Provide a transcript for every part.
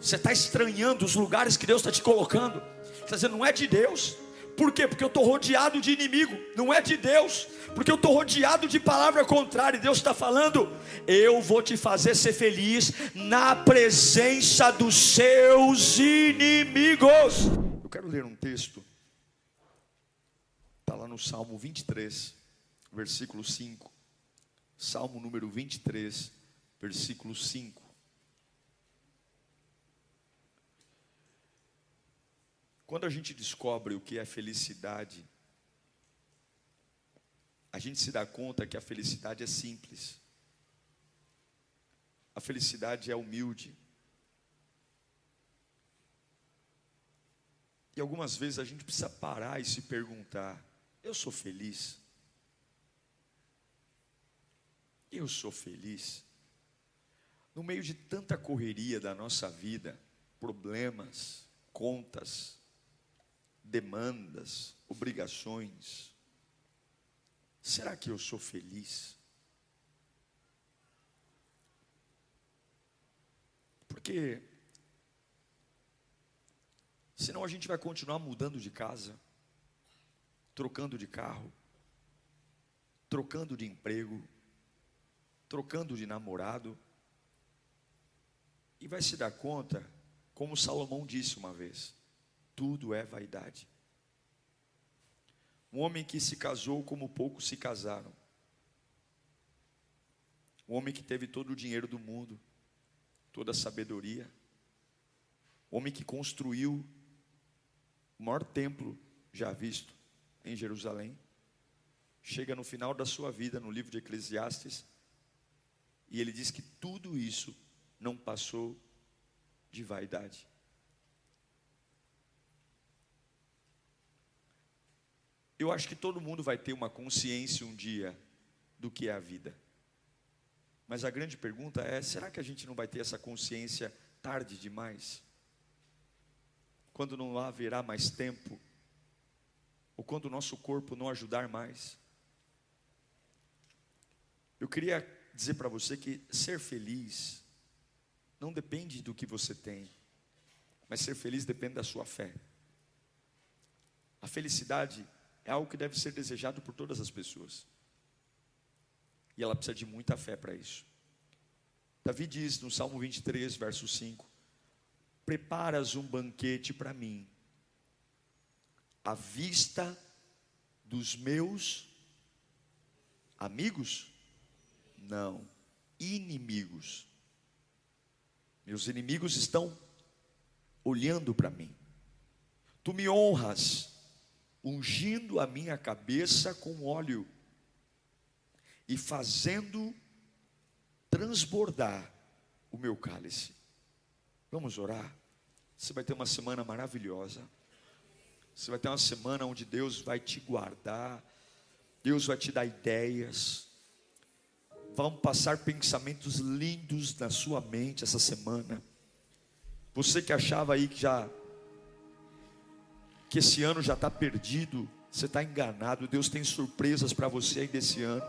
Você está estranhando os lugares que Deus está te colocando. Você está dizendo, não é de Deus. Por quê? Porque eu estou rodeado de inimigo. Não é de Deus, porque eu estou rodeado de palavra contrária. Deus está falando, eu vou te fazer ser feliz na presença dos seus inimigos. Eu quero ler um texto, está lá no Salmo 23, versículo 5. Salmo número 23, versículo 5. Quando a gente descobre o que é felicidade, a gente se dá conta que a felicidade é simples. A felicidade é humilde. E algumas vezes a gente precisa parar e se perguntar, eu sou feliz? Eu sou feliz? No meio de tanta correria da nossa vida, problemas, contas, demandas, obrigações, será que eu sou feliz? Porque senão a gente vai continuar mudando de casa, trocando de carro, trocando de emprego, trocando de namorado, e vai se dar conta, como Salomão disse uma vez, tudo é vaidade. Um homem que se casou como poucos se casaram. Um homem que teve todo o dinheiro do mundo, toda a sabedoria. Um homem que construiu o maior templo já visto em Jerusalém. Chega no final da sua vida, no livro de Eclesiastes, e ele diz que tudo isso não passou de vaidade. Eu acho que todo mundo vai ter uma consciência um dia do que é a vida. Mas a grande pergunta é, será que a gente não vai ter essa consciência tarde demais? Quando não haverá mais tempo? Ou quando o nosso corpo não ajudar mais? Eu queria dizer para você que ser feliz não depende do que você tem, mas ser feliz depende da sua fé. A felicidade é algo que deve ser desejado por todas as pessoas. E ela precisa de muita fé para isso. Davi diz no Salmo 23, verso 5: preparas um banquete para mim, à vista dos meus amigos? Não, inimigos. Meus inimigos estão olhando para mim. Tu me honras, ungindo a minha cabeça com óleo e fazendo transbordar o meu cálice. Vamos orar? Você vai ter uma semana maravilhosa. Você vai ter uma semana onde Deus vai te guardar, Deus vai te dar ideias. Vão passar pensamentos lindos na sua mente essa semana. Você que achava aí que esse ano já está perdido, você está enganado. Deus tem surpresas para você ainda esse ano.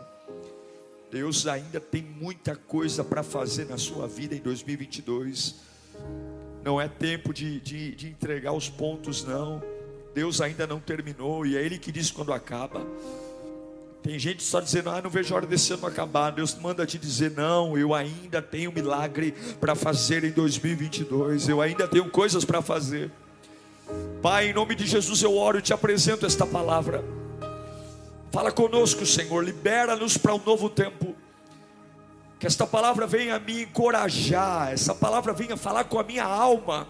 Deus ainda tem muita coisa para fazer na sua vida em 2022. Não é tempo de entregar os pontos, não. Deus ainda não terminou, e é Ele que diz quando acaba. Tem gente só dizendo, não vejo a hora desse ano acabar. Deus manda te dizer, não, eu ainda tenho milagre para fazer em 2022. Eu ainda tenho coisas para fazer. Pai, em nome de Jesus eu oro e te apresento esta palavra. Fala conosco, Senhor, libera-nos para um novo tempo. Que esta palavra venha me encorajar, essa palavra venha falar com a minha alma.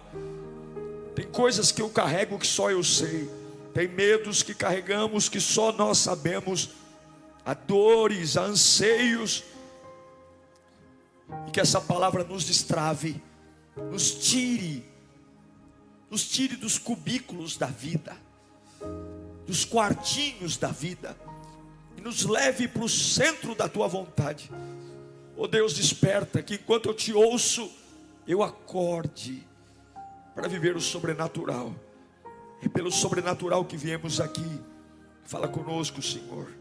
Tem coisas que eu carrego que só eu sei. Tem medos que carregamos que só nós sabemos. Há dores, há anseios. E que essa palavra nos destrave, nos tire dos cubículos da vida, dos quartinhos da vida, e nos leve para o centro da tua vontade. Oh Deus, desperta, que enquanto eu te ouço, eu acorde para viver o sobrenatural. É pelo sobrenatural que viemos aqui. Fala conosco, Senhor.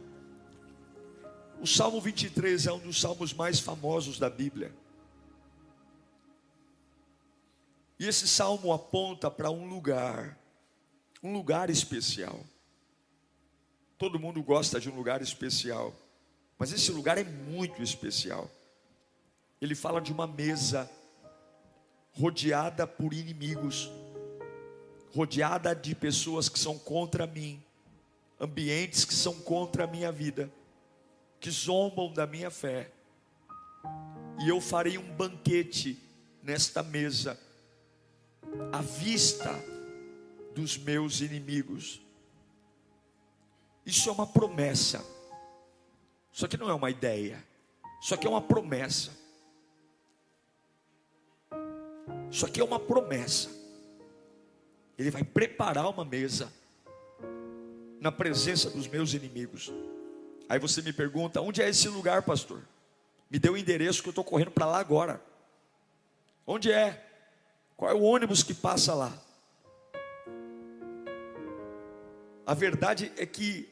O Salmo 23 é um dos salmos mais famosos da Bíblia. E esse salmo aponta para um lugar especial. Todo mundo gosta de um lugar especial, mas esse lugar é muito especial. Ele fala de uma mesa rodeada por inimigos, rodeada de pessoas que são contra mim, ambientes que são contra a minha vida, que zombam da minha fé. E eu farei um banquete nesta mesa, à vista dos meus inimigos. Isso é uma promessa. Isso aqui não é uma ideia. Isso aqui é uma promessa. Isso aqui é uma promessa. Ele vai preparar uma mesa na presença dos meus inimigos. Aí você me pergunta: onde é esse lugar, pastor? Me dê o endereço que eu estou correndo para lá agora. Onde é? Qual é o ônibus que passa lá? A verdade é que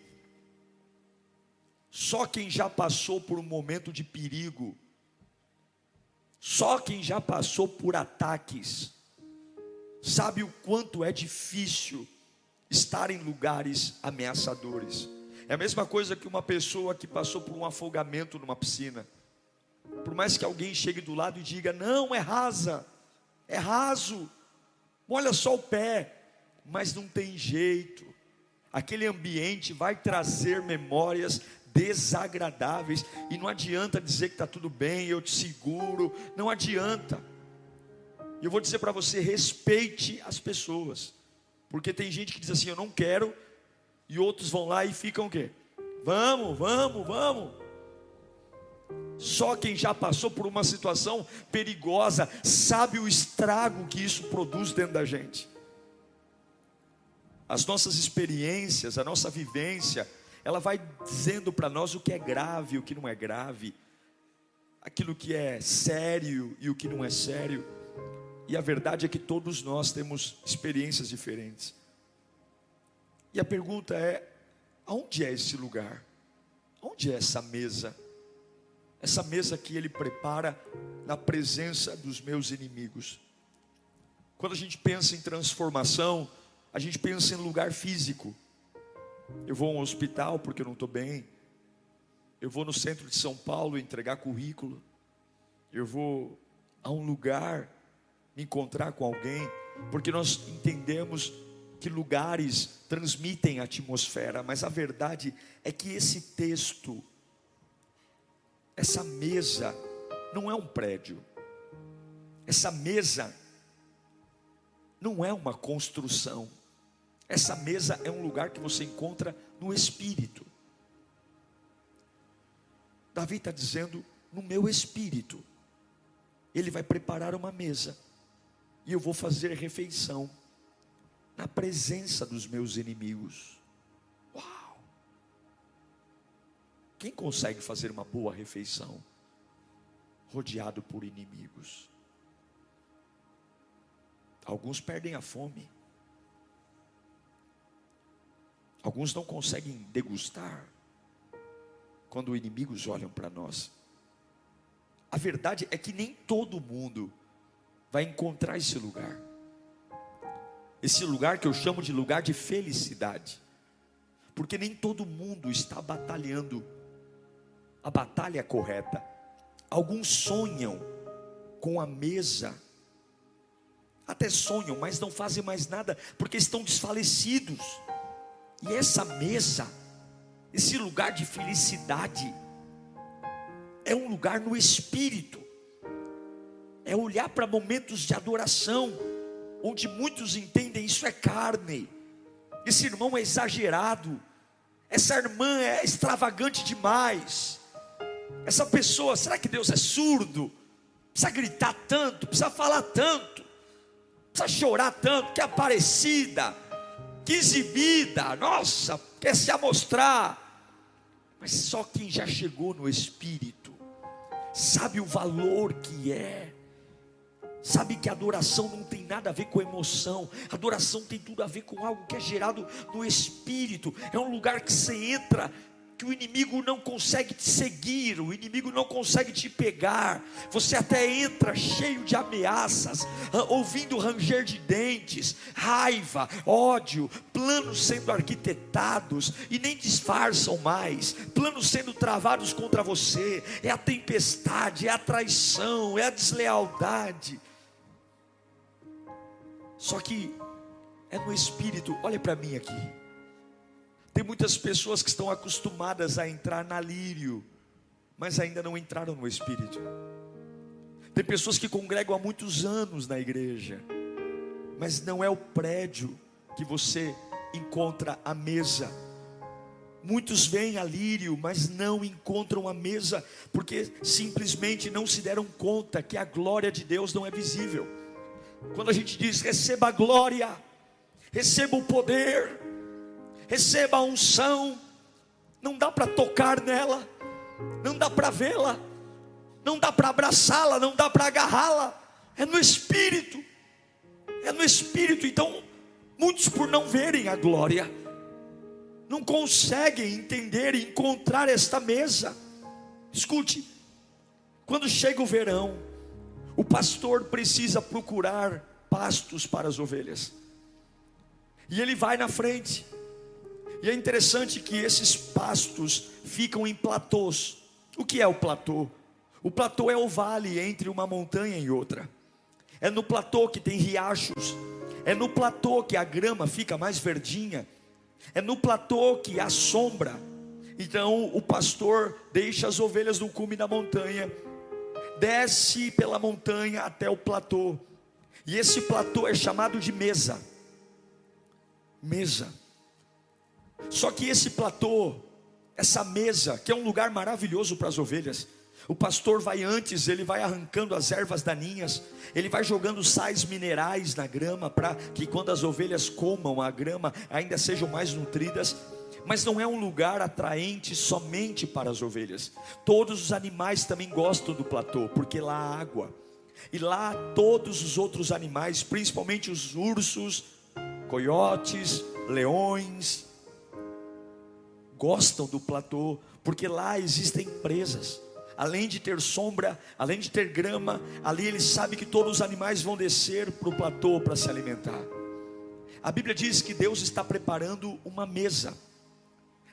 só quem já passou por um momento de perigo, só quem já passou por ataques, sabe o quanto é difícil estar em lugares ameaçadores. É a mesma coisa que uma pessoa que passou por um afogamento numa piscina. Por mais que alguém chegue do lado e diga: não, é rasa, é raso, olha só o pé, mas não tem jeito. Aquele ambiente vai trazer memórias desagradáveis, e não adianta dizer que está tudo bem, eu te seguro, não adianta. E eu vou dizer para você: respeite as pessoas, porque tem gente que diz assim: eu não quero, e outros vão lá e ficam o quê? Vamos. Só quem já passou por uma situação perigosa sabe o estrago que isso produz dentro da gente. As nossas experiências, a nossa vivência, ela vai dizendo para nós o que é grave e o que não é grave, aquilo que é sério e o que não é sério. E a verdade é que todos nós temos experiências diferentes. E a pergunta é: aonde é esse lugar? Onde é essa mesa? Essa mesa que Ele prepara na presença dos meus inimigos. Quando a gente pensa em transformação, a gente pensa em lugar físico. Eu vou a um hospital porque eu não estou bem. Eu vou no centro de São Paulo entregar currículo. Eu vou a um lugar me encontrar com alguém, porque nós entendemos que lugares transmitem atmosfera. Mas a verdade é que esse texto, essa mesa, não é um prédio. Essa mesa não é uma construção. Essa mesa é um lugar que você encontra no Espírito. Davi está dizendo: no meu Espírito, Ele vai preparar uma mesa, e eu vou fazer refeição na presença dos meus inimigos. Uau! Quem consegue fazer uma boa refeição rodeado por inimigos? Alguns perdem a fome. Alguns não conseguem degustar quando inimigos olham para nós. A verdade é que nem todo mundo vai encontrar esse lugar. Esse lugar que eu chamo de lugar de felicidade. Porque nem todo mundo está batalhando a batalha correta. Alguns sonham com a mesa. Até sonham, mas não fazem mais nada, porque estão desfalecidos. E essa mesa, esse lugar de felicidade, é um lugar no Espírito. É olhar para momentos de adoração, onde muitos entendem isso é carne. Esse irmão é exagerado, essa irmã é extravagante demais. Essa pessoa, será que Deus é surdo? Precisa gritar tanto, precisa falar tanto, precisa chorar tanto, que é aparecida, que exibida, nossa, quer se amostrar. Mas só quem já chegou no Espírito sabe o valor que é. Sabe que a adoração não tem nada a ver com emoção. A adoração tem tudo a ver com algo que é gerado no Espírito. É um lugar que você entra que o inimigo não consegue te seguir, o inimigo não consegue te pegar. Você até entra cheio de ameaças, ouvindo ranger de dentes, raiva, ódio, planos sendo arquitetados e nem disfarçam mais, planos sendo travados contra você. É a tempestade, é a traição, é a deslealdade. Só que é no espírito. Olha para mim aqui. Tem muitas pessoas que estão acostumadas a entrar na lírio, mas ainda não entraram no espírito. Tem pessoas que congregam há muitos anos na igreja, mas não é o prédio que você encontra a mesa. Muitos vêm a lírio, mas não encontram a mesa, porque simplesmente não se deram conta que a glória de Deus não é visível. Quando a gente diz receba a glória, receba o poder, receba a unção, não dá para tocar nela, não dá para vê-la, não dá para abraçá-la, não dá para agarrá-la. É no Espírito, é no Espírito. Então muitos, por não verem a glória, não conseguem entender e encontrar esta mesa. Escute, quando chega o verão, o pastor precisa procurar pastos para as ovelhas, e ele vai na frente. E é interessante que esses pastos ficam em platôs. O que é o platô? O platô é o vale entre uma montanha e outra. É no platô que tem riachos. É no platô que a grama fica mais verdinha. É no platô que há sombra. Então o pastor deixa as ovelhas no cume da montanha, desce pela montanha até o platô. E esse platô é chamado de mesa. Mesa. Só que esse platô, essa mesa, que é um lugar maravilhoso para as ovelhas, o pastor vai antes, ele vai arrancando as ervas daninhas, ele vai jogando sais minerais na grama, para que quando as ovelhas comam a grama, ainda sejam mais nutridas. Mas não é um lugar atraente somente para as ovelhas. Todos os animais também gostam do platô, porque lá há água. E lá todos os outros animais, principalmente os ursos, coiotes, leões, gostam do platô, porque lá existem presas. Além de ter sombra, além de ter grama, ali ele sabe que todos os animais vão descer para o platô para se alimentar. A Bíblia diz que Deus está preparando uma mesa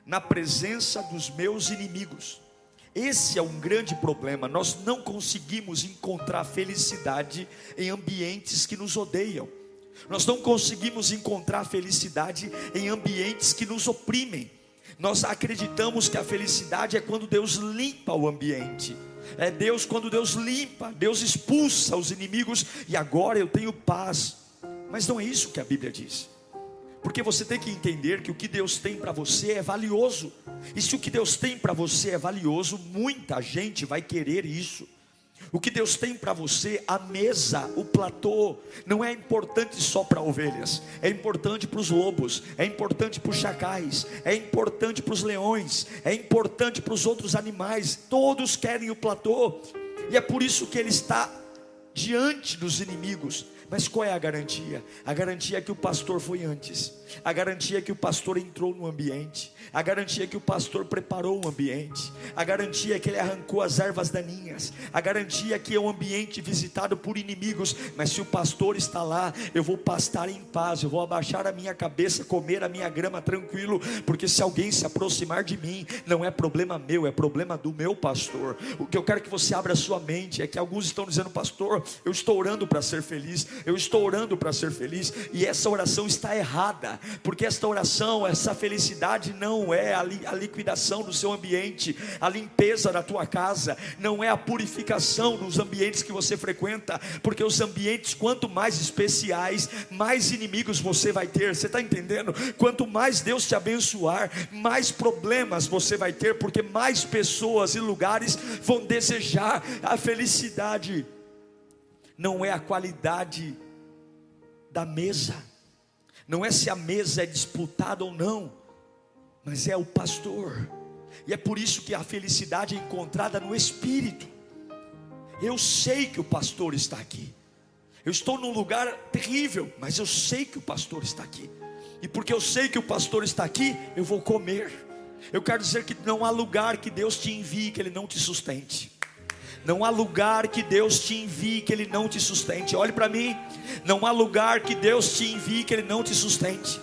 na presença dos meus inimigos. Esse é um grande problema. Nós não conseguimos encontrar felicidade em ambientes que nos odeiam. Nós não conseguimos encontrar felicidade em ambientes que nos oprimem. Nós acreditamos que a felicidade é quando Deus limpa o ambiente. Quando Deus limpa, Deus expulsa os inimigos e agora eu tenho paz. Mas não é isso que a Bíblia diz. Porque você tem que entender que o que Deus tem para você é valioso. E se o que Deus tem para você é valioso, muita gente vai querer isso. O que Deus tem para você, a mesa, o platô, não é importante só para ovelhas. É importante para os lobos, é importante para os chacais, é importante para os leões, é importante para os outros animais. Todos querem o platô. E é por isso que ele está diante dos inimigos. Mas qual é a garantia? A garantia é que o pastor foi antes. A garantia é que o pastor entrou no ambiente. A garantia é que o pastor preparou o ambiente. A garantia é que ele arrancou as ervas daninhas. A garantia é que é um ambiente visitado por inimigos. Mas se o pastor está lá, eu vou pastar em paz. Eu vou abaixar a minha cabeça, comer a minha grama tranquilo. Porque se alguém se aproximar de mim, não é problema meu, é problema do meu pastor. O que eu quero que você abra a sua mente é que alguns estão dizendo: pastor, eu estou orando para ser feliz. Eu estou orando para ser feliz. E essa oração está errada. Porque esta oração, essa felicidade não é a liquidação do seu ambiente, a limpeza da tua casa, não é a purificação dos ambientes que você frequenta. Porque os ambientes, quanto mais especiais, mais inimigos você vai ter. Você está entendendo? Quanto mais Deus te abençoar, mais problemas você vai ter, porque mais pessoas e lugares vão desejar a felicidade. Não é a qualidade da mesa, não é se a mesa é disputada ou não, mas é o pastor. E é por isso que a felicidade é encontrada no Espírito. Eu sei que o pastor está aqui. Eu estou num lugar terrível, mas eu sei que o pastor está aqui. E porque eu sei que o pastor está aqui, eu vou comer. Eu quero dizer que não há lugar que Deus te envie que Ele não te sustente. Não há lugar que Deus te envie que Ele não te sustente. Olhe para mim. Não há lugar que Deus te envie que Ele não te sustente.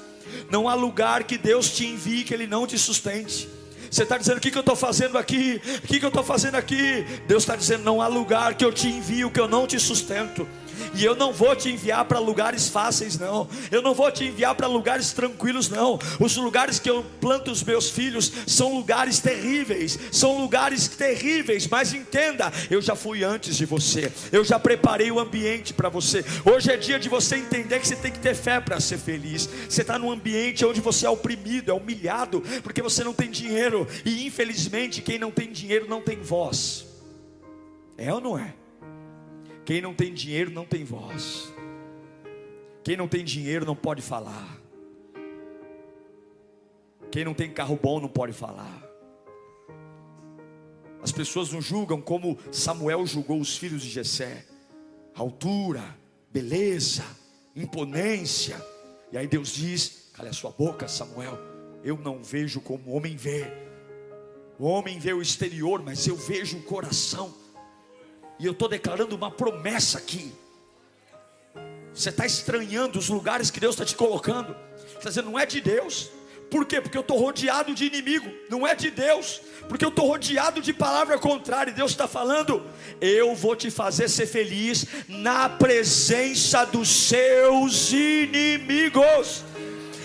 Não há lugar que Deus te envie que Ele não te sustente. Você está dizendo, o que eu estou fazendo aqui? O que eu estou fazendo aqui? Deus está dizendo, não há lugar que eu te envio que eu não te sustento. E eu não vou te enviar para lugares fáceis, não. Eu não vou te enviar para lugares tranquilos, não. Os lugares que eu planto os meus filhos são lugares terríveis. São lugares terríveis. Mas entenda, eu já fui antes de você. Eu já preparei o ambiente para você. Hoje é dia de você entender que você tem que ter fé para ser feliz. Você está num ambiente onde você é oprimido, é humilhado, porque você não tem dinheiro. E infelizmente quem não tem dinheiro não tem voz. É ou não é? Quem não tem dinheiro não tem voz. Quem não tem dinheiro não pode falar. Quem não tem carro bom não pode falar. As pessoas nos julgam como Samuel julgou os filhos de Jessé: altura, beleza, imponência. E aí Deus diz: cale a sua boca, Samuel. Eu não vejo como o homem vê. O homem vê o exterior, mas eu vejo o coração. E eu estou declarando uma promessa aqui. Você está estranhando os lugares que Deus está te colocando. Você está dizendo, não é de Deus. Por quê? Porque eu estou rodeado de inimigo. Não é de Deus. Porque eu estou rodeado de palavra contrária. Deus está falando, eu vou te fazer ser feliz na presença dos seus inimigos.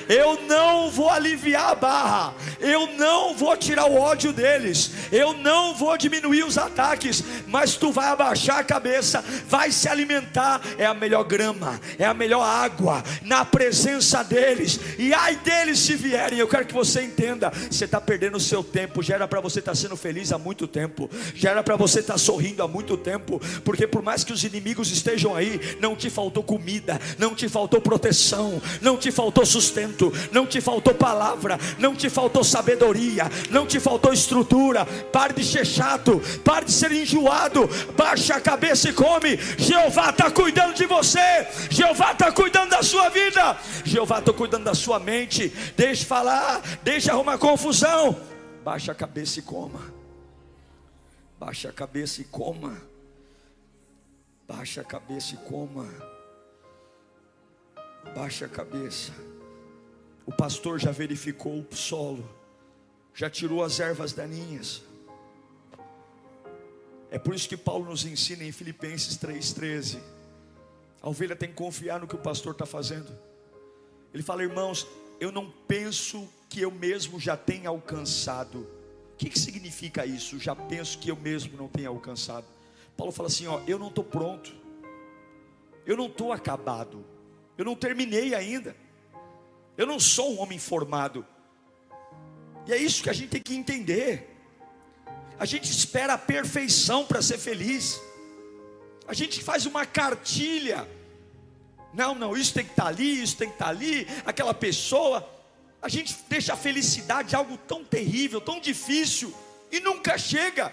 Eu não vou aliviar a barra. Eu não vou tirar o ódio deles. Eu não vou diminuir os ataques. Mas tu vai abaixar a cabeça, vai se alimentar. É a melhor grama, é a melhor água na presença deles. E ai deles se vierem. Eu quero que você entenda, você está perdendo o seu tempo. Já era para você estar sendo feliz há muito tempo. Já era para você estar sorrindo há muito tempo. Porque por mais que os inimigos estejam aí, não te faltou comida, não te faltou proteção, não te faltou sustento, não te faltou palavra, não te faltou sabedoria, não te faltou estrutura. Pare de ser chato, pare de ser enjoado, baixa a cabeça e come. Jeová está cuidando de você, Jeová está cuidando da sua vida, Jeová está cuidando da sua mente. Deixe falar, deixe arrumar confusão. Baixa a cabeça e coma. Baixa a cabeça e coma. Baixa a cabeça e coma. Baixa a cabeça. O pastor já verificou o solo, já tirou as ervas daninhas. É por isso que Paulo nos ensina em Filipenses 3,13. A ovelha tem que confiar no que o pastor está fazendo. Ele fala, irmãos, eu não penso que eu mesmo já tenha alcançado. O que significa isso? Já penso que eu mesmo não tenha alcançado. Paulo fala assim, eu não estou pronto, eu não estou acabado, eu não terminei ainda. Eu não sou um homem formado. E é isso que a gente tem que entender. A gente espera a perfeição para ser feliz. A gente faz uma cartilha. Não, isso tem que estar ali, isso tem que estar ali. Aquela pessoa. A gente deixa a felicidade algo tão terrível, tão difícil, e nunca chega.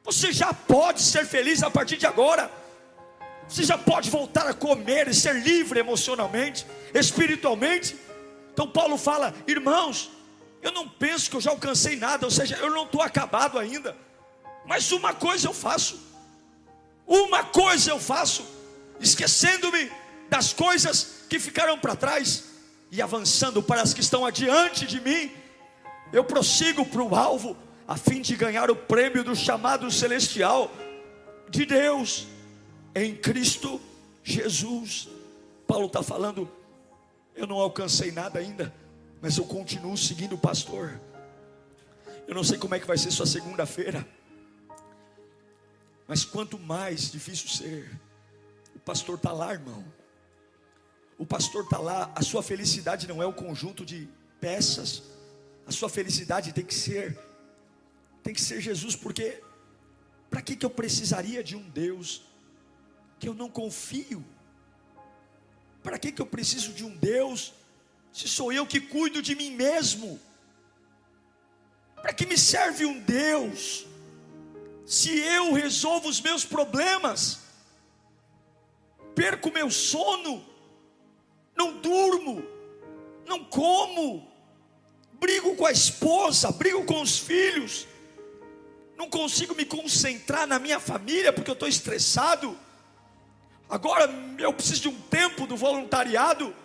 Você já pode ser feliz a partir de agora. Você já pode voltar a comer e ser livre emocionalmente, espiritualmente. Então Paulo fala, irmãos, eu não penso que eu já alcancei nada, ou seja, eu não estou acabado ainda. Mas uma coisa eu faço, esquecendo-me das coisas que ficaram para trás e avançando para as que estão adiante de mim, eu prossigo para o alvo, a fim de ganhar o prêmio do chamado celestial de Deus em Cristo Jesus. Paulo está falando, eu não alcancei nada ainda, mas eu continuo seguindo o pastor. Eu não sei como é que vai ser sua segunda-feira, mas quanto mais difícil ser, o pastor está lá, irmão. O pastor está lá. A sua felicidade não é o conjunto de peças. A sua felicidade tem que ser Jesus. Porque para que eu precisaria de um Deus que eu não confio? Para que eu preciso de um Deus, se sou eu que cuido de mim mesmo? Para que me serve um Deus, se eu resolvo os meus problemas? Perco meu sono, não durmo, não como, brigo com a esposa, brigo com os filhos, não consigo me concentrar na minha família porque eu estou estressado. Agora eu preciso de um tempo do voluntariado,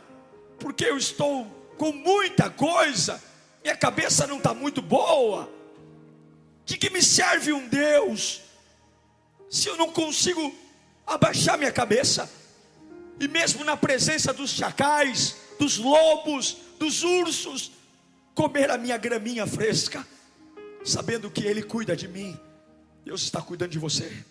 porque eu estou com muita coisa, minha cabeça não está muito boa. De que me serve um Deus, se eu não consigo abaixar minha cabeça? E mesmo na presença dos chacais, dos lobos, dos ursos, comer a minha graminha fresca, sabendo que Ele cuida de mim. Deus está cuidando de você.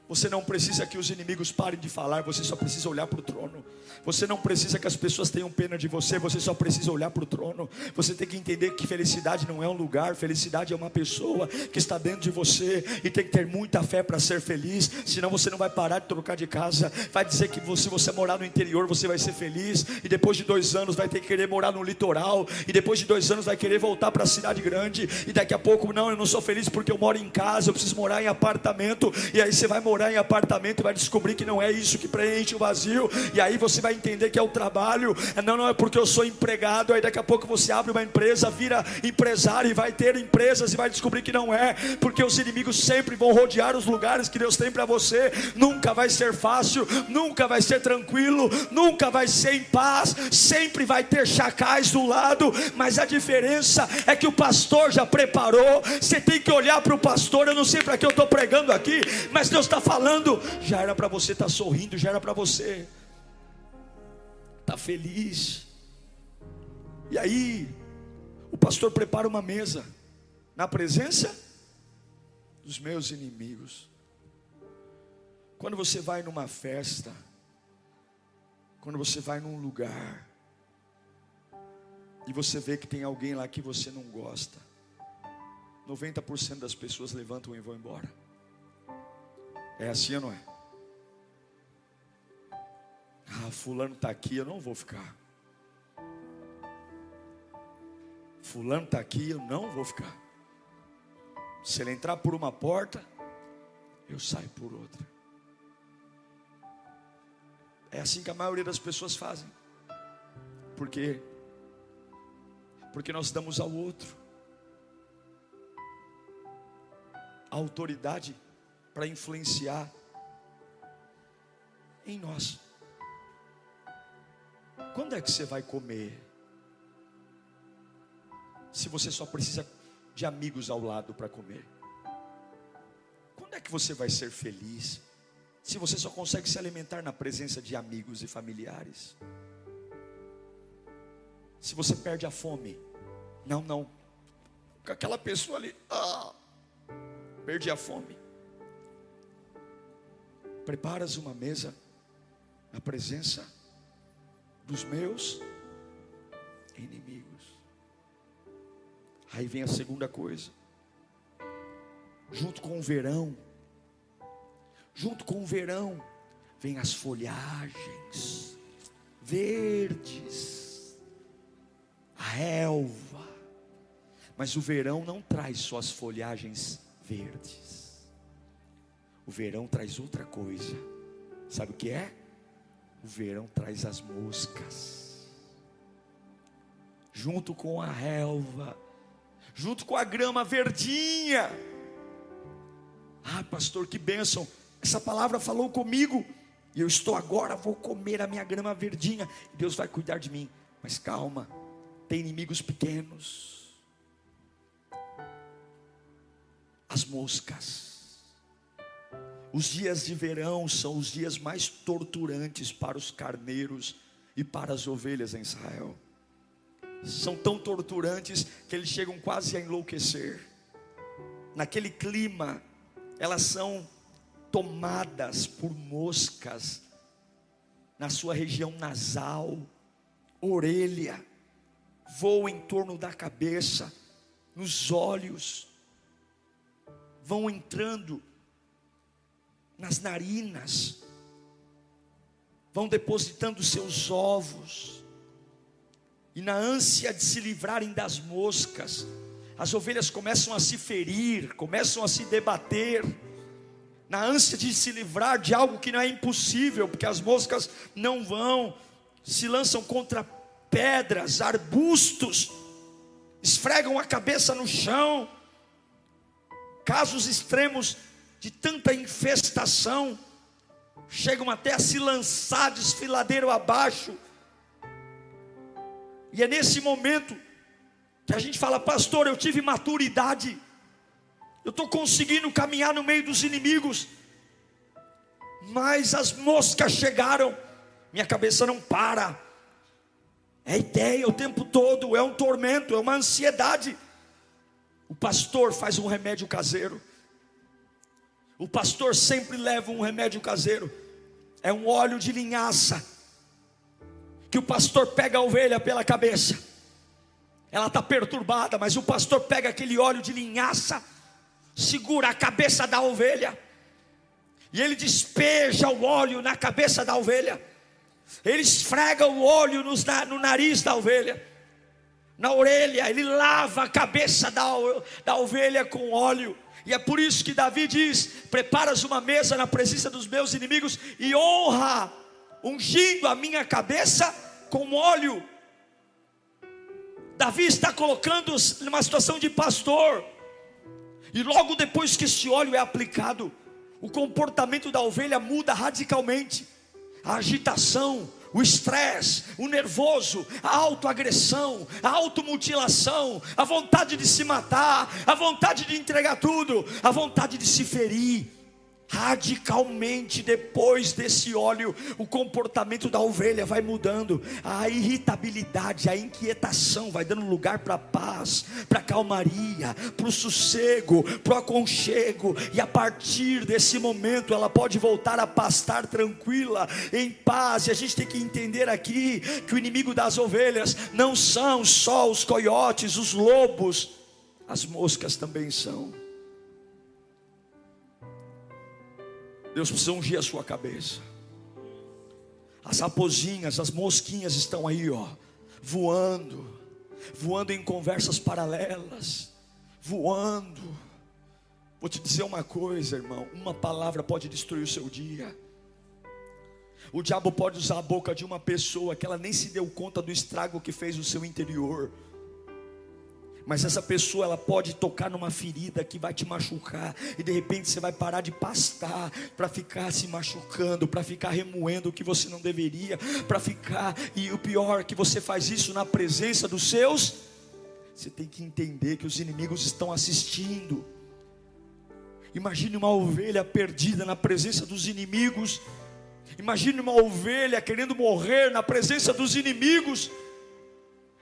Você não precisa que os inimigos parem de falar, você só precisa olhar para o trono. Você não precisa que as pessoas tenham pena de você, você só precisa olhar para o trono. Você tem que entender que felicidade não é um lugar, felicidade é uma pessoa que está dentro de você. E tem que ter muita fé para ser feliz, senão você não vai parar de trocar de casa. Vai dizer que se você morar no interior, você vai ser feliz, e depois de 2 anos vai ter que querer morar no litoral, e depois de 2 anos vai querer voltar para a cidade grande, e daqui a pouco, não, eu não sou feliz porque eu moro em casa, eu preciso morar em apartamento. E aí você vai morar em apartamento e vai descobrir que não é isso que preenche o vazio, e aí você vai entender que é o trabalho. Não é porque eu sou empregado. Aí daqui a pouco você abre uma empresa, vira empresário e vai ter empresas, e vai descobrir que não é, porque os inimigos sempre vão rodear os lugares que Deus tem para você. Nunca vai ser fácil, nunca vai ser tranquilo, nunca vai ser em paz, sempre vai ter chacais do lado, mas a diferença é que o pastor já preparou. Você tem que olhar para o pastor. Eu não sei para que eu estou pregando aqui, mas Deus está falando, já era para você estar sorrindo, já era para você estar feliz. E aí o pastor prepara uma mesa na presença dos meus inimigos. Quando você vai numa festa, quando você vai num lugar e você vê que tem alguém lá que você não gosta, 90% das pessoas levantam e vão embora. É assim ou não é? Fulano está aqui, eu não vou ficar. Fulano está aqui, eu não vou ficar. Se ele entrar por uma porta, eu saio por outra. É assim que a maioria das pessoas fazem. Por quê? Porque nós damos ao outro a autoridade para influenciar em nós. Quando é que você vai comer, se você só precisa de amigos ao lado para comer? Quando é que você vai ser feliz, se você só consegue se alimentar na presença de amigos e familiares? Se você perde a fome, não, com aquela pessoa ali, perdi a fome. Preparas uma mesa na presença dos meus inimigos. Aí vem a segunda coisa. Junto com o verão, vem as folhagens verdes, a relva. Mas o verão não traz só as folhagens verdes. O verão traz outra coisa. Sabe o que é? O verão traz as moscas. Junto com a relva, junto com a grama verdinha. Pastor, que bênção. Essa palavra falou comigo, e eu estou agora, vou comer a minha grama verdinha, e Deus vai cuidar de mim. Mas calma, tem inimigos pequenos. As moscas. Os dias de verão são os dias mais torturantes para os carneiros e para as ovelhas em Israel. São tão torturantes que eles chegam quase a enlouquecer. Naquele clima, elas são tomadas por moscas na sua região nasal, orelha, voam em torno da cabeça, nos olhos, vão entrando nas narinas, vão depositando seus ovos, e na ânsia de se livrarem das moscas, as ovelhas começam a se ferir, começam a se debater, na ânsia de se livrar de algo que não é impossível, porque as moscas não vão, se lançam contra pedras, arbustos, esfregam a cabeça no chão. Casos extremos de tanta infestação, chegam até a se lançar desfiladeiro abaixo. E é nesse momento que a gente fala: pastor, eu tive maturidade, eu estou conseguindo caminhar no meio dos inimigos, mas as moscas chegaram, minha cabeça não para, é ideia o tempo todo, é um tormento, é uma ansiedade. O pastor faz um remédio caseiro. O pastor sempre leva um remédio caseiro. É um óleo de linhaça, que o pastor pega a ovelha pela cabeça. Ela está perturbada, mas o pastor pega aquele óleo de linhaça, segura a cabeça da ovelha, e ele despeja o óleo na cabeça da ovelha. Ele esfrega o óleo no nariz da ovelha, na orelha. Ele lava a cabeça da ovelha com óleo. E é por isso que Davi diz: preparas uma mesa na presença dos meus inimigos, e honra, ungindo a minha cabeça com óleo. Davi está colocando numa situação de pastor, e logo depois que esse óleo é aplicado, o comportamento da ovelha muda radicalmente. A agitação, o estresse, o nervoso, a autoagressão, a automutilação, a vontade de se matar, a vontade de entregar tudo, a vontade de se ferir, radicalmente depois desse óleo, o comportamento da ovelha vai mudando. A irritabilidade, a inquietação vai dando lugar para a paz, para a calmaria, para o sossego, para o aconchego. E a partir desse momento ela pode voltar a pastar tranquila, em paz. E a gente tem que entender aqui que o inimigo das ovelhas não são só os coiotes, os lobos, as moscas também são. Deus precisa ungir a sua cabeça. As raposinhas, as mosquinhas estão aí, voando em conversas paralelas, voando. Vou te dizer uma coisa, irmão: uma palavra pode destruir o seu dia. O diabo pode usar a boca de uma pessoa que ela nem se deu conta do estrago que fez no seu interior, mas essa pessoa, ela pode tocar numa ferida que vai te machucar, e de repente você vai parar de pastar, para ficar se machucando, para ficar remoendo o que você não deveria, e o pior, que você faz isso na presença dos seus. Você tem que entender que os inimigos estão assistindo. Imagine uma ovelha perdida na presença dos inimigos. Imagine uma ovelha querendo morrer na presença dos inimigos.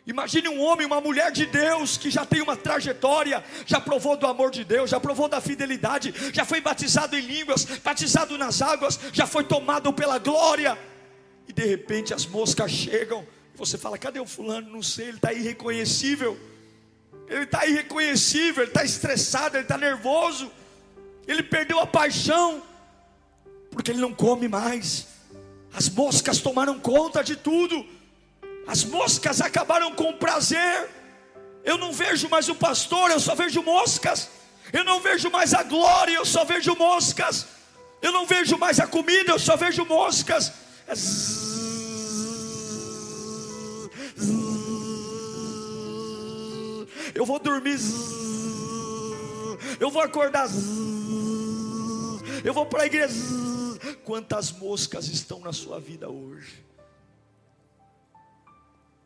Imagine um homem, uma mulher de Deus, que já tem uma trajetória, já provou do amor de Deus, já provou da fidelidade, já foi batizado em línguas, batizado nas águas, já foi tomado pela glória, e de repente as moscas chegam, e você fala: cadê o fulano? Não sei, ele está irreconhecível, ele está estressado, ele está nervoso, ele perdeu a paixão, porque ele não come mais. As moscas tomaram conta de tudo. As moscas acabaram com o prazer. Eu não vejo mais o pastor, eu só vejo moscas. Eu não vejo mais a glória, eu só vejo moscas. Eu não vejo mais a comida, eu só vejo moscas. Eu vou dormir, eu vou acordar, eu vou para a igreja. Quantas moscas estão na sua vida hoje?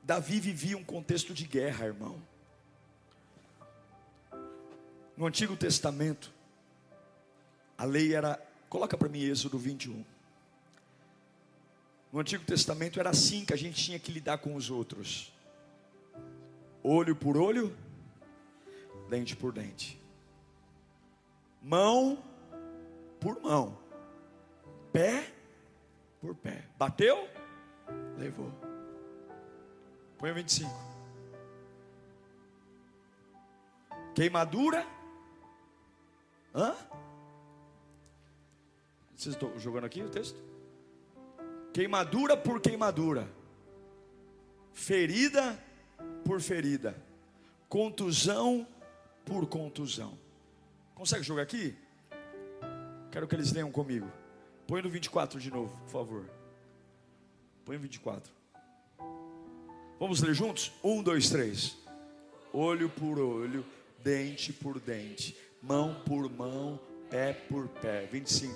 Davi vivia um contexto de guerra, irmão. No Antigo Testamento, a lei era, coloca para mim Êxodo 21. No Antigo Testamento era assim que a gente tinha que lidar com os outros: olho por olho, dente por dente, mão por mão, pé por pé. Bateu, levou. Põe o 25. Queimadura. Vocês estão jogando aqui o texto? Queimadura por queimadura, ferida por ferida, contusão por contusão. Consegue jogar aqui? Quero que eles leiam comigo. Põe no 24 de novo, por favor. Põe o 24. Vamos ler juntos? 1, 2, 3. olho por olho, dente por dente, mão por mão, pé por pé. 25,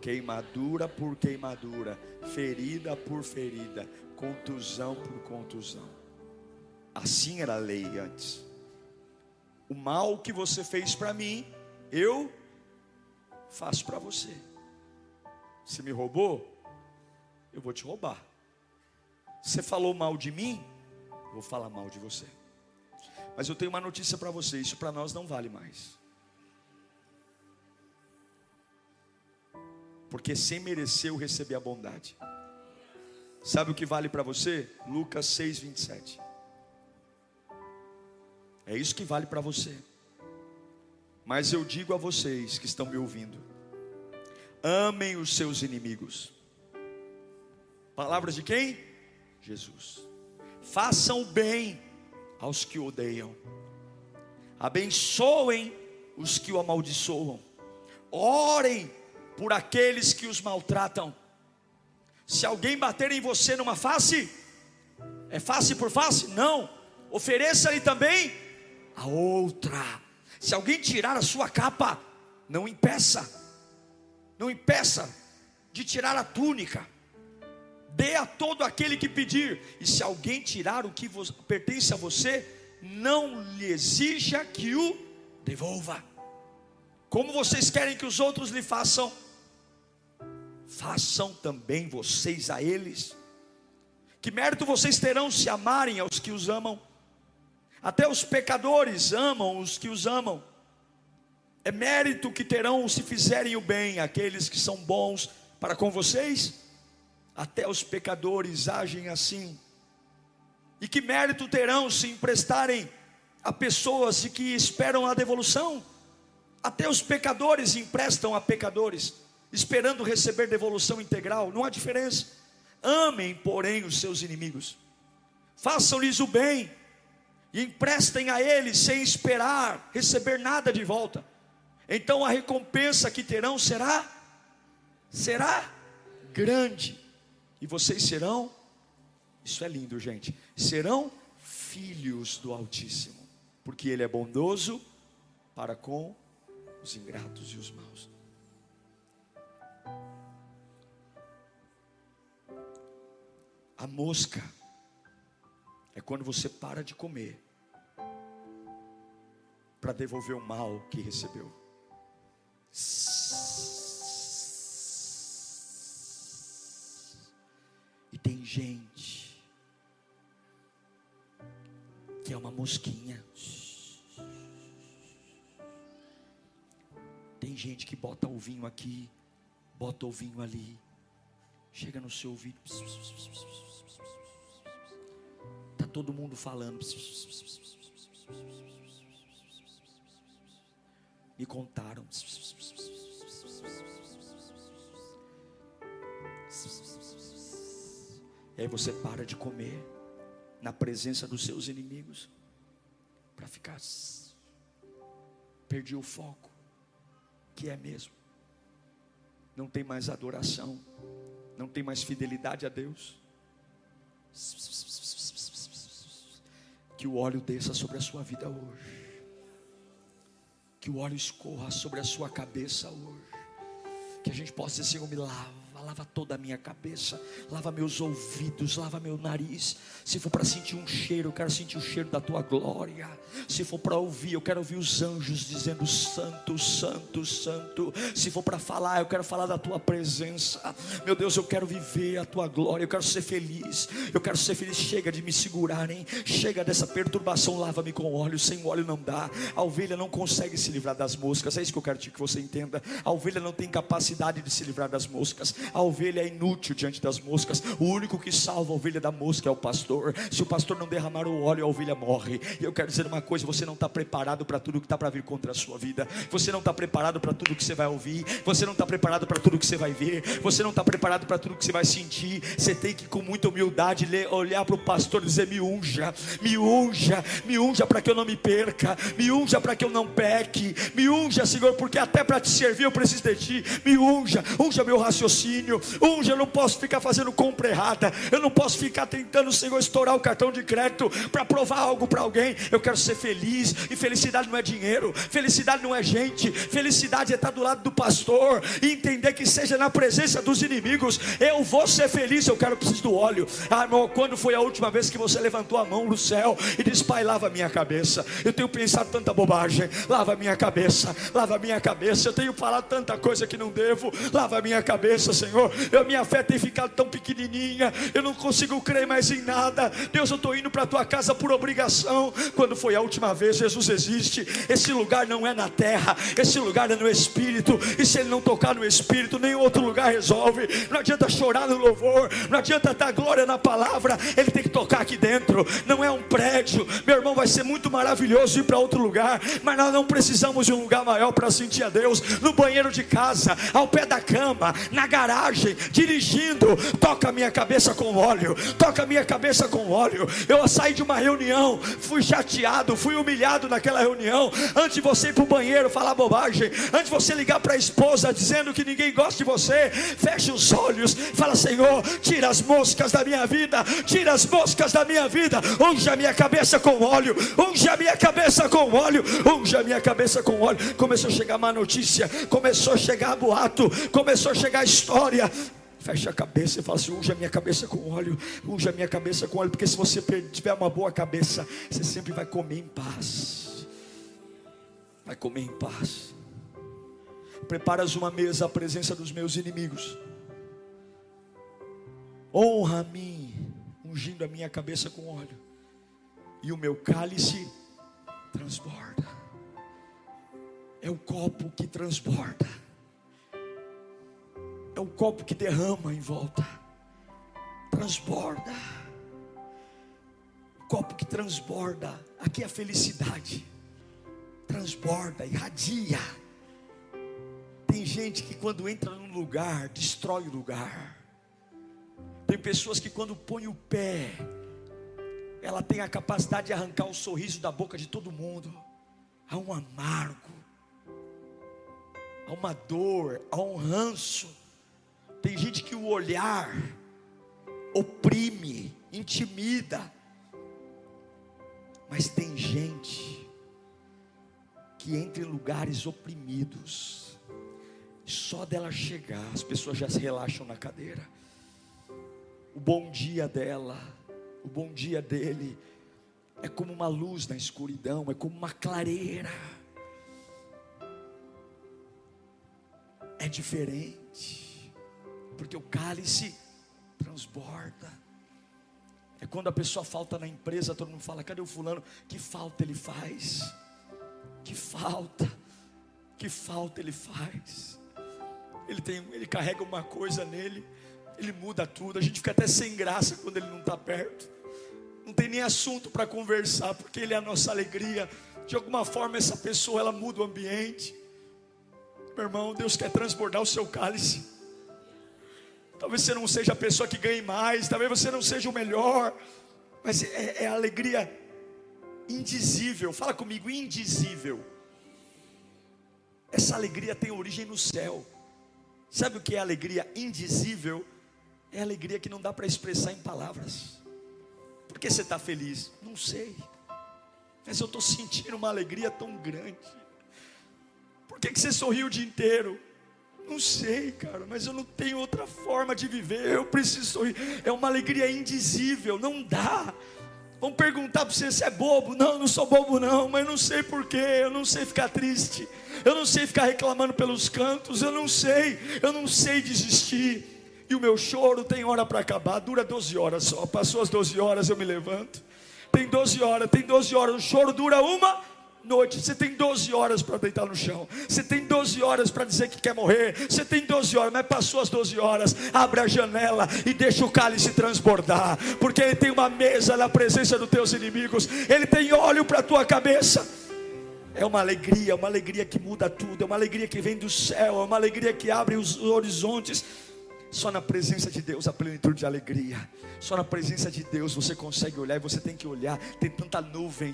queimadura por queimadura, ferida por ferida, contusão por contusão. Assim era a lei antes. O mal que você fez para mim, eu faço para você. Se me roubou, eu vou te roubar. Você falou mal de mim, eu vou falar mal de você. Mas eu tenho uma notícia para você: isso para nós não vale mais. Porque sem merecer eu recebi a bondade. Sabe o que vale para você? Lucas 6, 27. É isso que vale para você. Mas eu digo a vocês que estão me ouvindo: amem os seus inimigos. Palavras de quem? Jesus. Façam o bem aos que o odeiam, abençoem os que o amaldiçoam, orem por aqueles que os maltratam. Se alguém bater em você numa face, é face por face? Não, ofereça-lhe também a outra. Se alguém tirar a sua capa, não impeça de tirar a túnica. Dê a todo aquele que pedir. E se alguém tirar o que pertence a você, não lhe exija que o devolva. Como vocês querem que os outros lhe façam, façam também vocês a eles. Que mérito vocês terão se amarem aos que os amam? Até os pecadores amam os que os amam. É mérito que terão se fizerem o bem aqueles que são bons para com vocês? Até os pecadores agem assim. E que mérito terão se emprestarem a pessoas de que esperam a devolução? Até os pecadores emprestam a pecadores, esperando receber devolução integral. Não há diferença. Amem, porém, os seus inimigos, façam-lhes o bem e emprestem a eles sem esperar receber nada de volta. Então a recompensa que terão será grande. E vocês serão, isso é lindo, gente, serão filhos do Altíssimo, porque Ele é bondoso para com os ingratos e os maus. A mosca é quando você para de comer para devolver o mal que recebeu. E tem gente que é uma mosquinha. Tem gente que bota o vinho aqui, bota o vinho ali, chega no seu ouvido, tá todo mundo falando. Me contaram. E aí você para de comer na presença dos seus inimigos para ficar. Perdi o foco, que é mesmo. Não tem mais adoração, não tem mais fidelidade a Deus. Que o óleo desça sobre a sua vida hoje. Que o óleo escorra sobre a sua cabeça hoje. Que a gente possa dizer: Senhor, me lava toda a minha cabeça, lava meus ouvidos, lava meu nariz. Se for para sentir um cheiro, eu quero sentir o cheiro da tua glória. Se for para ouvir, eu quero ouvir os anjos dizendo: Santo, Santo, Santo. Se for para falar, eu quero falar da tua presença. Meu Deus, eu quero viver a tua glória, eu quero ser feliz. Eu quero ser feliz. Chega de me segurarem, chega dessa perturbação. Lava-me com óleo, sem óleo não dá. A ovelha não consegue se livrar das moscas. É isso que eu quero que você entenda. A ovelha não tem capacidade de se livrar das moscas. A ovelha é inútil diante das moscas. O único que salva a ovelha da mosca é o pastor. Se o pastor não derramar o óleo, a ovelha morre. E eu quero dizer uma coisa: você não está preparado para tudo que está para vir contra a sua vida. Você não está preparado para tudo que você vai ouvir. Você não está preparado para tudo que você vai ver. Você não está preparado para tudo que você vai sentir. Você tem que, com muita humildade, olhar para o pastor e dizer: me unja, me unja, me unja para que eu não me perca, me unja para que eu não peque, me unja, Senhor, porque até para te servir eu preciso de ti. Me unja, unja meu raciocínio, raciocínio. Unge, eu não posso ficar fazendo compra errada. Eu não posso ficar tentando, Senhor, estourar o cartão de crédito para provar algo para alguém. Eu quero ser feliz, e felicidade não é dinheiro, felicidade não é gente, felicidade é estar do lado do pastor e entender que seja na presença dos inimigos, eu vou ser feliz. Eu preciso do óleo. Irmão, quando foi a última vez que você levantou a mão no céu e disse: Pai, lava a minha cabeça, eu tenho pensado tanta bobagem, lava a minha cabeça, lava a minha cabeça, eu tenho falado tanta coisa que não devo, lava a minha cabeça, Senhor. Minha fé tem ficado tão pequenininha, eu não consigo crer mais em nada. Deus, eu estou indo para a tua casa por obrigação. Quando foi a última vez? Jesus existe. Esse lugar não é na terra, esse lugar é no Espírito, e se ele não tocar no Espírito, nenhum outro lugar resolve. Não adianta chorar no louvor, não adianta dar glória na palavra, ele tem que tocar aqui dentro. Não é um prédio, meu irmão, vai ser muito maravilhoso ir para outro lugar, mas nós não precisamos de um lugar maior para sentir a Deus. No banheiro de casa, ao pé da cama, na garagem, dirigindo, toca a minha cabeça com óleo, toca a minha cabeça com óleo. Eu saí de uma reunião, fui chateado, fui humilhado naquela reunião. Antes de você ir para o banheiro falar bobagem, antes de você ligar para a esposa dizendo que ninguém gosta de você, feche os olhos, fala: Senhor, tira as moscas da minha vida, tira as moscas da minha vida, unge a minha cabeça com óleo, unge a minha cabeça com óleo, unge a minha cabeça com óleo. Começou a chegar má notícia, começou a chegar boato, começou a chegar história. Fecha a cabeça e fala assim: unge a minha cabeça com óleo, unge a minha cabeça com óleo, porque se você tiver uma boa cabeça, você sempre vai comer em paz, vai comer em paz. Preparas uma mesa à presença dos meus inimigos, honra a mim, ungindo a minha cabeça com óleo, e o meu cálice transborda. É o copo que transborda, é o copo que derrama em volta, transborda, o copo que transborda. Aqui é a felicidade, transborda, irradia. Tem gente que quando entra num lugar, destrói o lugar. Tem pessoas que quando põe o pé, ela tem a capacidade de arrancar o sorriso da boca de todo mundo. Há um amargo, há uma dor, há um ranço. Tem gente que o olhar oprime, intimida. Mas tem gente que entra em lugares oprimidos, só dela chegar, as pessoas já se relaxam na cadeira. O bom dia dela, o bom dia dele, é como uma luz na escuridão, é como uma clareira. É diferente, porque o cálice transborda. É quando a pessoa falta na empresa, todo mundo fala: cadê o fulano? Que falta ele faz? Que falta ele faz? Ele carrega uma coisa nele, ele muda tudo. A gente fica até sem graça quando ele não está perto. Não tem nem assunto para conversar, porque ele é a nossa alegria. De alguma forma essa pessoa, ela muda o ambiente. Meu irmão, Deus quer transbordar o seu cálice. Talvez você não seja a pessoa que ganhe mais, talvez você não seja o melhor, mas é a alegria indizível. Fala comigo: indizível. Essa alegria tem origem no céu. Sabe o que é alegria indizível? É alegria que não dá para expressar em palavras. Por que você está feliz? Não sei, mas eu estou sentindo uma alegria tão grande. Por que você sorriu o dia inteiro? Não sei, cara, mas eu não tenho outra forma de viver, eu preciso sorrir. É uma alegria indizível, não dá. Vão perguntar para você se é bobo. Não, não sou bobo não, mas não sei porquê. Eu não sei ficar triste, eu não sei ficar reclamando pelos cantos, eu não sei desistir. E o meu choro tem hora para acabar, dura 12 horas só. Passou as 12 horas, eu me levanto. Tem 12 horas, o choro dura uma noite. Você tem 12 horas para deitar no chão, você tem 12 horas para dizer que quer morrer, você tem 12 horas, mas passou as 12 horas, abre a janela e deixa o cálice transbordar, porque ele tem uma mesa na presença dos teus inimigos, ele tem óleo para a tua cabeça. É uma alegria que muda tudo, é uma alegria que vem do céu, é uma alegria que abre os horizontes. Só na presença de Deus há plenitude de alegria. Só na presença de Deus você consegue olhar, e você tem que olhar. Tem tanta nuvem,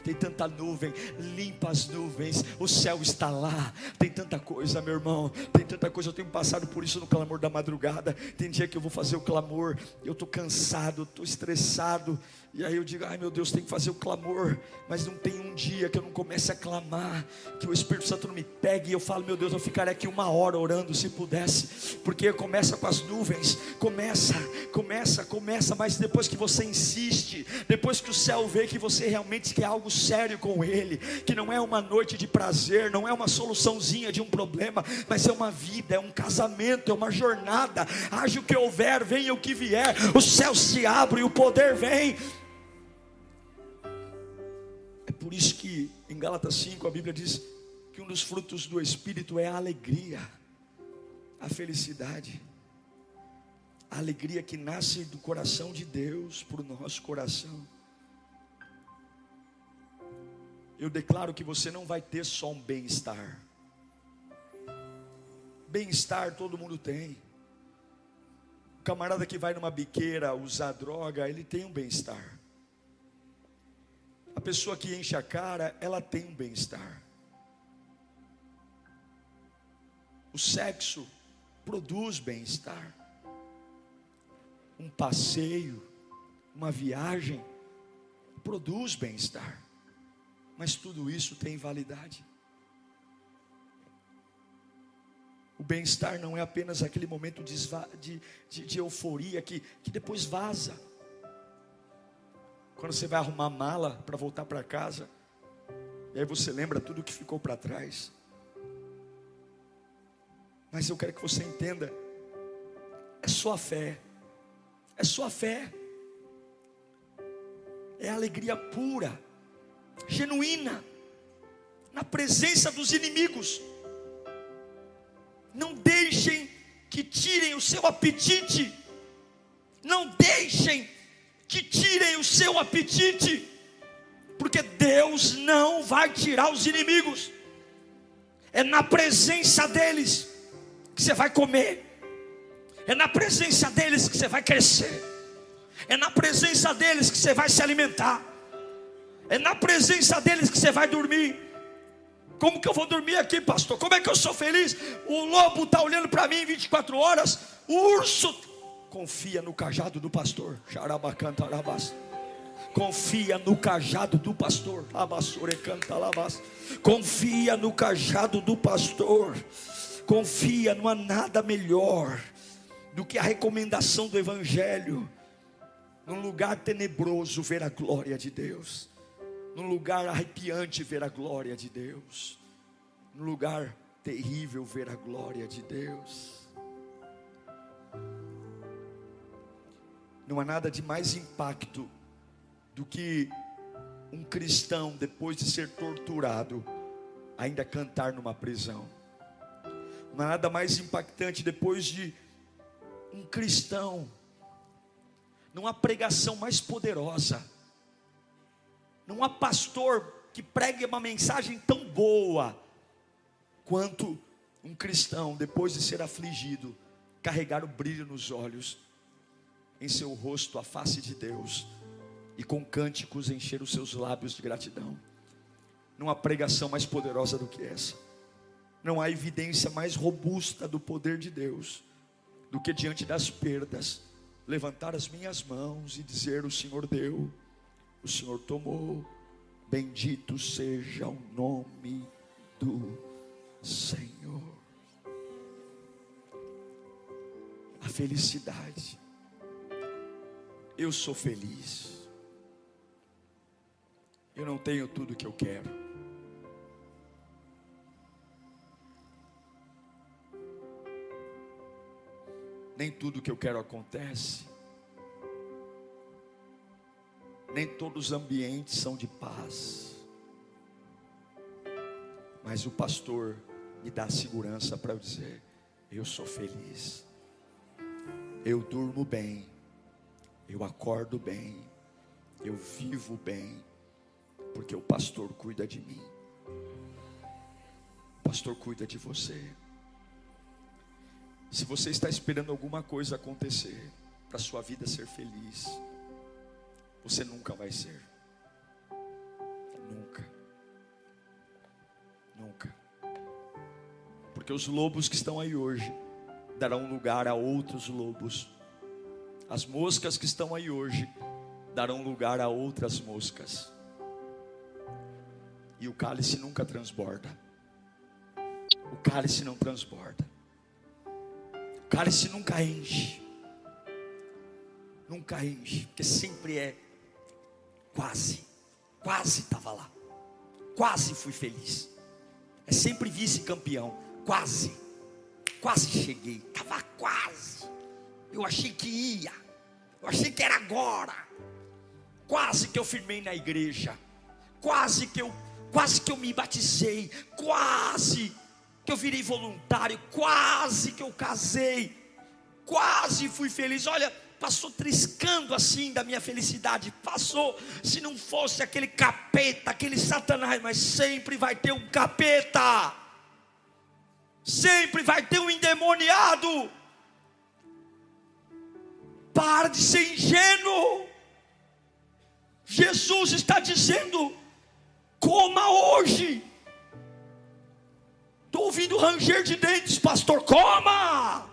limpa as nuvens, o céu está lá. Tem tanta coisa, meu irmão, tem tanta coisa. Eu tenho passado por isso no clamor da madrugada. Tem dia que eu vou fazer o clamor, eu estou cansado, estou estressado, e aí eu digo, ai meu Deus, tem que fazer o clamor. Mas não tem um dia que eu não comece a clamar, que o Espírito Santo não me pegue, e eu falo, meu Deus, eu ficaria aqui 1 hora orando se pudesse. Porque começa com as nuvens, começa, mas depois que você insiste, depois que o céu vê que você realmente quer algo sério com Ele, que não é uma noite de prazer, não é uma soluçãozinha de um problema, mas é uma vida, é um casamento, é uma jornada. Haja o que houver, venha o que vier, o céu se abre e o poder vem. É por isso que em Gálatas 5 a Bíblia diz que um dos frutos do Espírito é a alegria, a felicidade. A alegria que nasce do coração de Deus para o nosso coração. Eu declaro que você não vai ter só um bem-estar. Bem-estar todo mundo tem. O camarada que vai numa biqueira usar droga, ele tem um bem-estar. A pessoa que enche a cara, ela tem um bem-estar. O sexo produz bem-estar. Um passeio, uma viagem, produz bem-estar. Mas tudo isso tem validade. O bem-estar não é apenas aquele momento de euforia que depois vaza. Quando você vai arrumar a mala para voltar para casa, e aí você lembra tudo que ficou para trás. Mas eu quero que você entenda, é só a fé. É sua fé, é alegria pura, genuína, na presença dos inimigos. Não deixem que tirem o seu apetite, não deixem que tirem o seu apetite, porque Deus não vai tirar os inimigos. É na presença deles que você vai comer. É na presença deles que você vai crescer. É na presença deles que você vai se alimentar. É na presença deles que você vai dormir. Como que eu vou dormir aqui, pastor? Como é que eu sou feliz? O lobo está olhando para mim 24 horas. O urso confia no cajado do pastor. Confia no cajado do pastor. Confia no cajado do pastor. Confia, não há nada melhor do que a recomendação do Evangelho. Num lugar tenebroso ver a glória de Deus, num lugar arrepiante ver a glória de Deus, num lugar terrível ver a glória de Deus. Não há nada de mais impacto do que um cristão, depois de ser torturado, ainda cantar numa prisão. Não há nada mais impactante depois de um cristão, não há pregação mais poderosa, não há pastor que pregue uma mensagem tão boa quanto um cristão, depois de ser afligido, carregar o brilho nos olhos, em seu rosto a face de Deus, e com cânticos encher os seus lábios de gratidão. Não há pregação mais poderosa do que essa. Não há evidência mais robusta do poder de Deus do que diante das perdas, levantar as minhas mãos e dizer: o Senhor deu, o Senhor tomou, bendito seja o nome do Senhor. A felicidade. Eu sou feliz. Eu não tenho tudo o que eu quero. Nem tudo o que eu quero acontece. Nem todos os ambientes são de paz. Mas o pastor me dá segurança para eu dizer: eu sou feliz. Eu durmo bem. Eu acordo bem. Eu vivo bem. Porque o pastor cuida de mim. O pastor cuida de você. Se você está esperando alguma coisa acontecer para a sua vida ser feliz, você nunca vai ser. Nunca. Nunca. Porque os lobos que estão aí hoje darão lugar a outros lobos. As moscas que estão aí hoje darão lugar a outras moscas. E o cálice nunca transborda. O cálice não transborda. O cálice nunca enche. Nunca enche. Porque sempre é quase estava lá. Quase fui feliz. É sempre vice-campeão. Quase cheguei. Estava quase. Eu achei que ia. Eu achei que era agora. Quase que eu firmei na igreja. Quase que eu me batizei. Quase que eu virei voluntário. Quase que eu casei. Quase fui feliz. Olha, passou triscando assim da minha felicidade. Passou. Se não fosse aquele capeta, aquele Satanás. Mas sempre vai ter um capeta. Sempre vai ter um endemoniado. Para de ser ingênuo. Jesus está dizendo: coma hoje. Estou ouvindo ranger de dentes, pastor. Coma.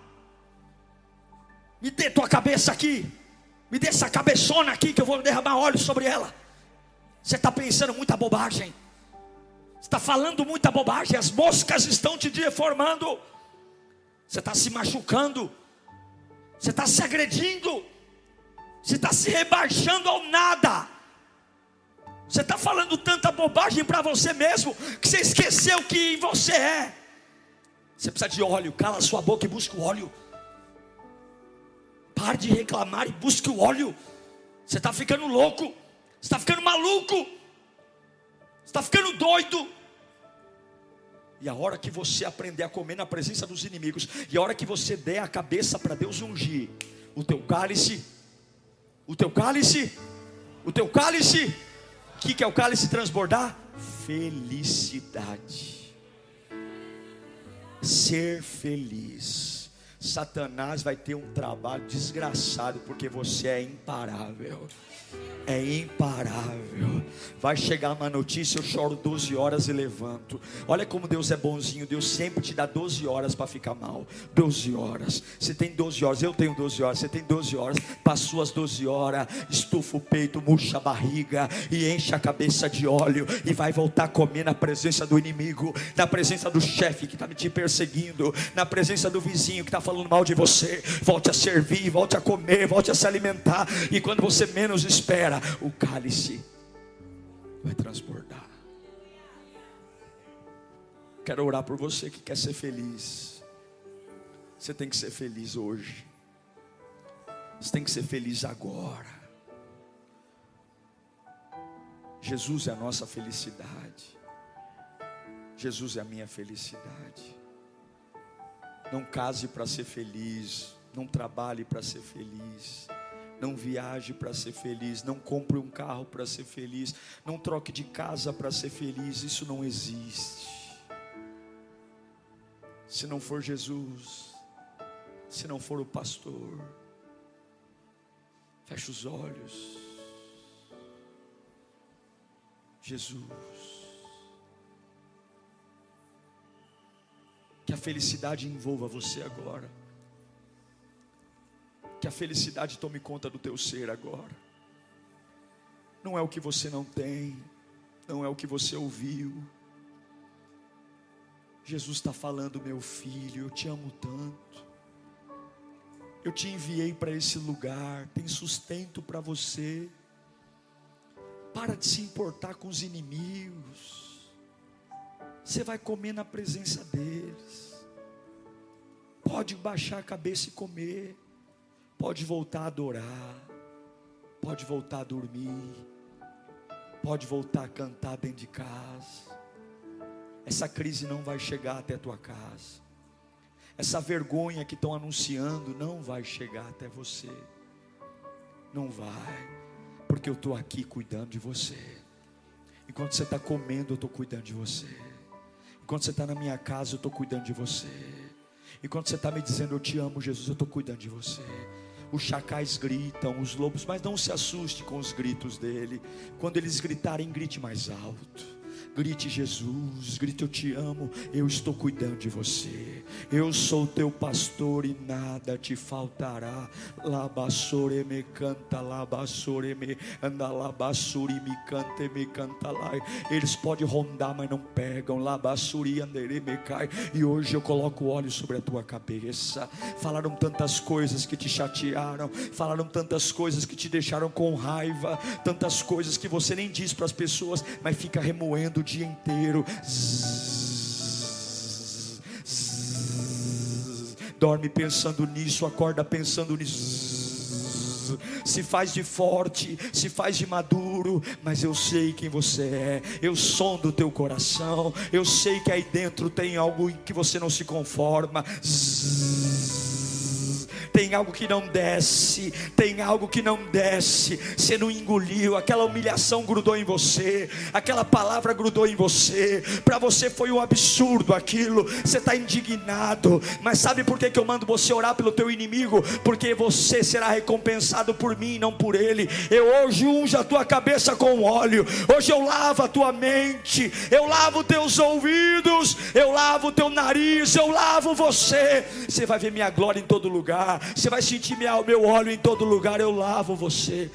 Me dê tua cabeça aqui. Me dê essa cabeçona aqui, que eu vou derramar óleo sobre ela. Você está pensando muita bobagem. Você está falando muita bobagem. As moscas estão te deformando. Você está se machucando. Você está se agredindo. Você está se rebaixando ao nada. Você está falando tanta bobagem para você mesmo, que você esqueceu quem você é. Você precisa de óleo. Cala sua boca e busca o óleo. Pare de reclamar e busque o óleo. Você está ficando louco. Você está ficando maluco. Você está ficando doido. E a hora que você aprender a comer na presença dos inimigos, e a hora que você der a cabeça para Deus ungir o teu cálice, o que é o cálice transbordar? Felicidade. Ser feliz. Satanás vai ter um trabalho desgraçado, porque você é imparável. É imparável. Vai chegar uma notícia: eu choro 12 horas e levanto. Olha como Deus é bonzinho. Deus sempre te dá 12 horas para ficar mal. 12 horas. Você tem 12 horas, eu tenho 12 horas. Você tem 12 horas. Passou as 12 horas, estufa o peito, murcha a barriga e enche a cabeça de óleo, e vai voltar a comer na presença do inimigo, na presença do chefe que está te perseguindo, na presença do vizinho que está falando mal de você. Volte a servir, volte a comer, volte a se alimentar. E quando você menos espera, o cálice vai transbordar. Quero orar por você que quer ser feliz. Você tem que ser feliz hoje. Você tem que ser feliz agora. Jesus é a nossa felicidade. Jesus é a minha felicidade. Não case para ser feliz. Não trabalhe para ser feliz. Não viaje para ser feliz. Não compre um carro para ser feliz. Não troque de casa para ser feliz. Isso não existe. Se não for Jesus, se não for o pastor, feche os olhos. Jesus. Que a felicidade envolva você agora. Que a felicidade tome conta do teu ser agora. Não é o que você não tem, não é o que você ouviu. Jesus está falando: meu filho, eu te amo tanto. Eu te enviei para esse lugar, tem sustento para você. Para de se importar com os inimigos. Você vai comer na presença deles. Pode baixar a cabeça e comer. Pode voltar a adorar. Pode voltar a dormir. Pode voltar a cantar dentro de casa. Essa crise não vai chegar até a tua casa. Essa vergonha que estão anunciando não vai chegar até você. Não vai. Porque eu estou aqui cuidando de você. Enquanto você está comendo, eu estou cuidando de você. Enquanto você está na minha casa, eu estou cuidando de você. E quando você está me dizendo eu te amo, Jesus, eu estou cuidando de você. Os chacais gritam, os lobos, mas não se assuste com os gritos dele. Quando eles gritarem, grite mais alto. Grite Jesus, grite eu te amo, eu estou cuidando de você. Eu sou teu pastor e nada te faltará. Labassore me canta, labassore me anda, labassuri me canta, me canta lá. Eles podem rondar, mas não pegam. Labassuri andere me cai. E hoje eu coloco óleo sobre a tua cabeça. Falaram tantas coisas que te chatearam, falaram tantas coisas que te deixaram com raiva, tantas coisas que você nem diz para as pessoas, mas fica remoendo o dia inteiro. Dorme pensando nisso, acorda pensando nisso. Se faz de forte, se faz de maduro, mas eu sei quem você é. Eu sondo o teu coração. Eu sei que aí dentro tem algo em que você não se conforma. Tem algo que não desce, tem algo que não desce. Você não engoliu, aquela humilhação grudou em você, aquela palavra grudou em você. Para você foi um absurdo aquilo, você está indignado. Mas sabe por que eu mando você orar pelo teu inimigo? Porque você será recompensado por mim e não por ele. Eu hoje unjo a tua cabeça com óleo. Hoje eu lavo a tua mente, eu lavo teus ouvidos, eu lavo teu nariz, eu lavo você. Você vai ver minha glória em todo lugar. Você vai sentir meu óleo em todo lugar. Eu lavo você.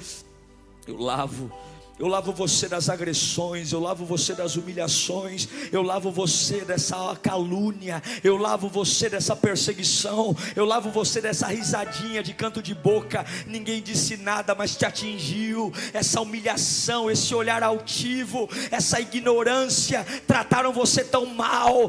Eu lavo você das agressões, eu lavo você das humilhações, eu lavo você dessa calúnia, eu lavo você dessa perseguição, eu lavo você dessa risadinha de canto de boca, ninguém disse nada, mas te atingiu, essa humilhação, esse olhar altivo, essa ignorância, trataram você tão mal,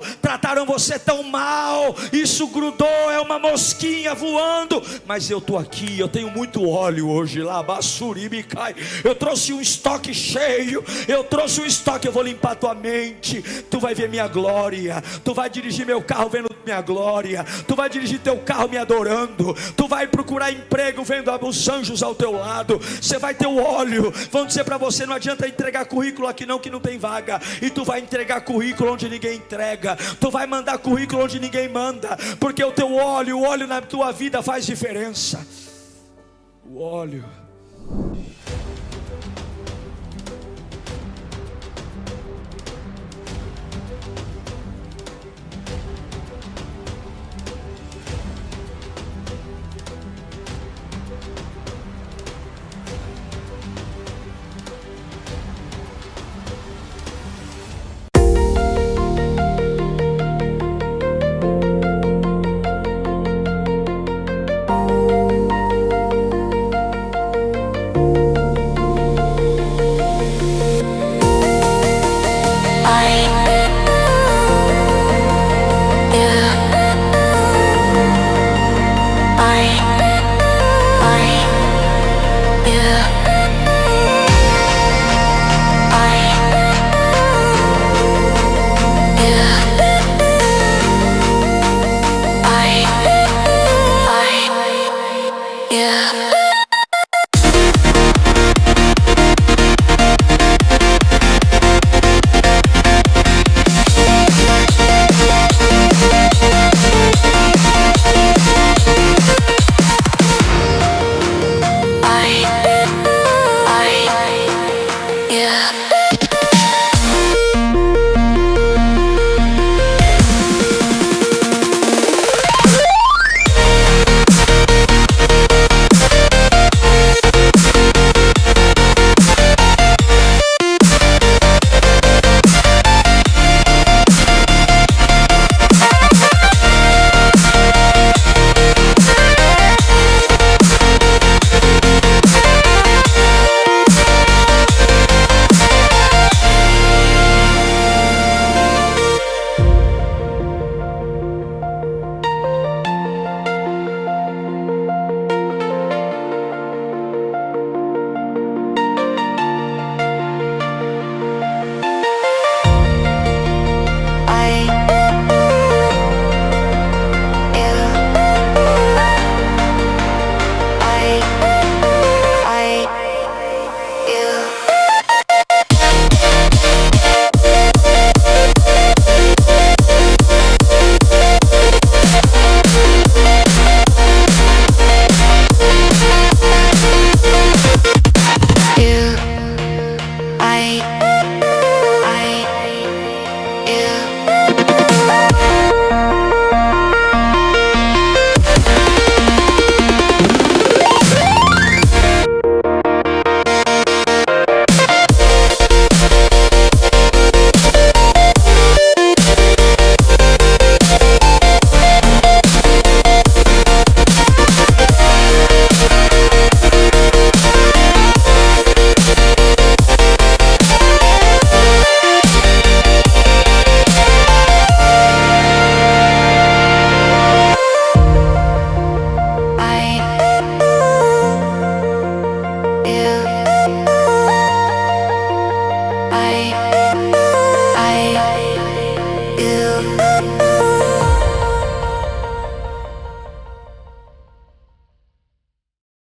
isso grudou, é uma mosquinha voando, mas eu estou aqui, eu tenho muito óleo hoje, lá, bassuri me cai, eu trouxe um estoque cheio, eu trouxe um estoque, eu vou limpar a tua mente, tu vai ver minha glória, tu vai dirigir meu carro vendo minha glória, tu vai dirigir teu carro me adorando, tu vai procurar emprego vendo os anjos ao teu lado, você vai ter o óleo, vão dizer para você, não adianta entregar currículo aqui não, que não tem vaga, e tu vai entregar currículo onde ninguém entrega, tu vai mandar currículo onde ninguém manda, porque o teu óleo, o óleo na tua vida faz diferença, o óleo.